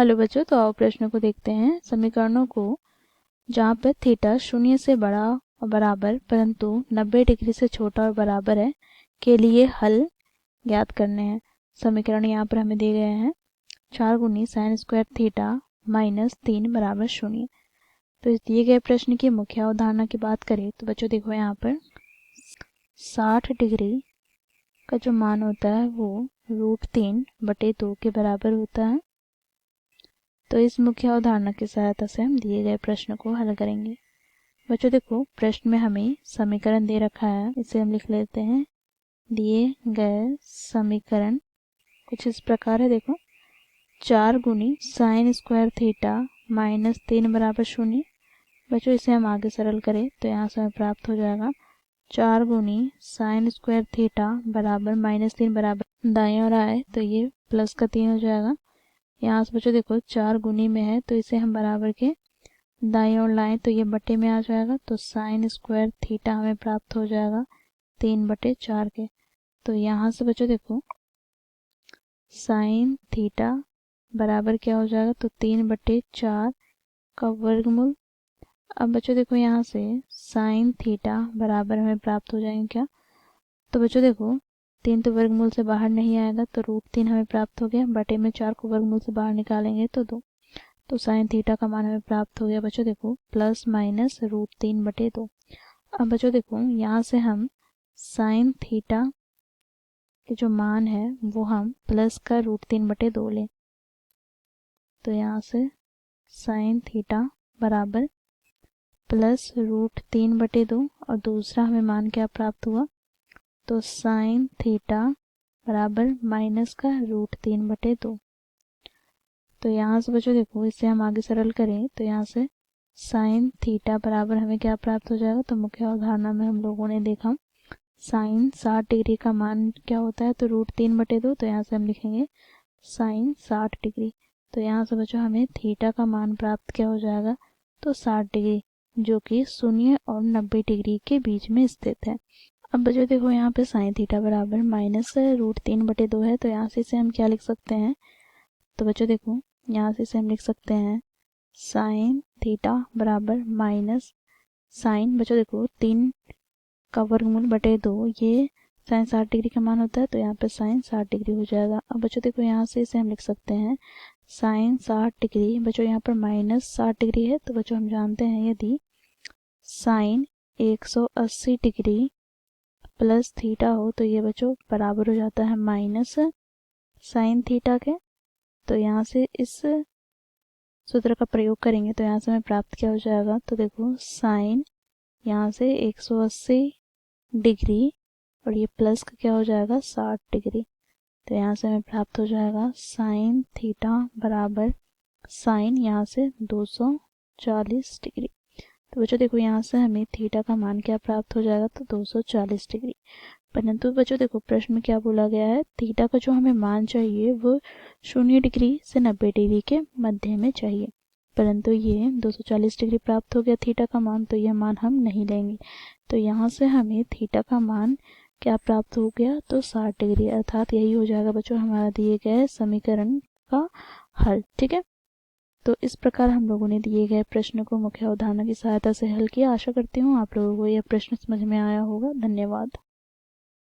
Hello बच्चों, तो आओ प्रश्न को देखते हैं। समीकरणों को जहाँ पर थीटा 0 से बड़ा और बराबर परंतु 90 डिग्री से छोटा और बराबर है के लिए हल ज्ञात करने हैं। समीकरण यहाँ पर हमें दिए गए हैं 4 गुनी साइन स्क्वायर थीटा माइनस 3 बराबर 0। तो इस दिए गए प्रश्न की मुख्य अवधारणा की बात करें तो बच्चों देखो यहाँ पर 60 डिग्री का जो मान होता है वो √3/2 के बराबर होता है। तो इस मुख्य अवधारणा की सहायता से हम दिए गए प्रश्न को हल करेंगे। बच्चों देखो, प्रश्न में हमें समीकरण दे रखा है, इसे हम लिख लेते हैं। दिए गए समीकरण कुछ इस प्रकार है। देखो, 4 गुनी साइन स्क्वायर थीटा माइनस 3 बराबर 0। बच्चों इसे हम आगे सरल करें तो यहाँ से हमें प्राप्त हो जाएगा 4 गुनी साइन स्क्वायर थीटा बराबर माइनस 3 बराबर दाएं और आए तो ये प्लस का 3 हो जाएगा। यहाँ से बच्चों देखो 4 गुनी में है तो इसे हम बराबर के दाएं ओर लाएं तो ये बटे में आ जाएगा। तो साइन स्क्वायर थीटा हमें प्राप्त हो जाएगा 3/4 के। तो यहाँ से बच्चों देखो साइन थीटा बराबर क्या हो जाएगा, तो 3/4 का वर्गमूल। अब बच्चों देखो यहाँ से साइन थीटा बराबर हमें प्राप्त हो जाएंगे क्या, तो बच्चों देखो 3 तो वर्गमूल से बाहर नहीं आएगा तो √3 हमें प्राप्त हो गया। बटे में 4 को वर्गमूल से बाहर निकालेंगे तो 2। तो साइन थीटा का मान हमें प्राप्त हो गया बच्चों देखो प्लस माइनस √3/2। अब बच्चों देखो यहाँ से हम साइन थीटा के जो मान है वो हम प्लस का √3/2 लें। तो यहाँ से साइन थीटा बराबर प्लस √3/2 और दूसरा हमें मान क्या प्राप्त हुआ, तो साइन थीटा बराबर माइनस का √3/2। तो यहाँ से बच्चों देखो इसे हम आगे सरल करें तो यहाँ से साइन थीटा बराबर हमें क्या प्राप्त हो जाएगा, तो मुख्य अवधारणा में हम लोगों ने देखा साइन 60 डिग्री का मान क्या होता है, तो √3/2। तो यहाँ से हम लिखेंगे साइन 60 डिग्री। तो यहाँ से बच्चों हमें थीटा का मान प्राप्त क्या हो जाएगा, तो 60 डिग्री, जो कि 0 और 90 डिग्री के बीच में स्थित है। अब बच्चों देखो यहाँ पे साइन थीटा बराबर माइनस √3/2 है तो यहाँ से इसे हम क्या लिख सकते हैं, तो बच्चों देखो यहाँ से इसे हम लिख सकते हैं साइन थीटा बराबर माइनस साइन बच्चों देखो 3 का वर्गमूल बटे 2, ये साइन 60 डिग्री का मान होता है तो यहाँ पे साइन 60 डिग्री हो जाएगा। अब बच्चों देखो यहाँ से इसे हम लिख सकते हैं साइन 60 डिग्री, बच्चों यहाँ पर माइनस 60 डिग्री है तो बच्चों हम जानते हैं यदि साइन 180 डिग्री प्लस थीटा हो तो ये बच्चों बराबर हो जाता है माइनस साइन थीटा के। तो यहाँ से इस सूत्र का प्रयोग करेंगे तो यहाँ से हमें प्राप्त क्या हो जाएगा, तो देखो साइन यहाँ से 180 डिग्री और ये प्लस का क्या हो जाएगा 60 डिग्री। तो यहाँ से हमें प्राप्त हो जाएगा साइन थीटा बराबर साइन यहाँ से 240 डिग्री। तो बच्चों देखो यहाँ से हमें थीटा का मान क्या प्राप्त हो जाएगा, तो 240 डिग्री। परंतु बच्चों देखो प्रश्न में क्या बोला गया है, थीटा का जो हमें मान चाहिए वो 0 डिग्री से 90 डिग्री के मध्य में चाहिए, परंतु ये 240 डिग्री प्राप्त हो गया थीटा का मान, तो यह मान हम नहीं लेंगे। तो यहाँ से हमें थीटा का मान क्या प्राप्त हो गया, तो 60 डिग्री, अर्थात यही हो जाएगा बच्चों हमारा दिए गए समीकरण का हल। ठीक है, तो इस प्रकार हम लोगों ने दिए गए प्रश्न को मुख्य अवधारणा की सहायता से हल किया। आशा करती हूँ आप लोगों को यह प्रश्न समझ में आया होगा। धन्यवाद।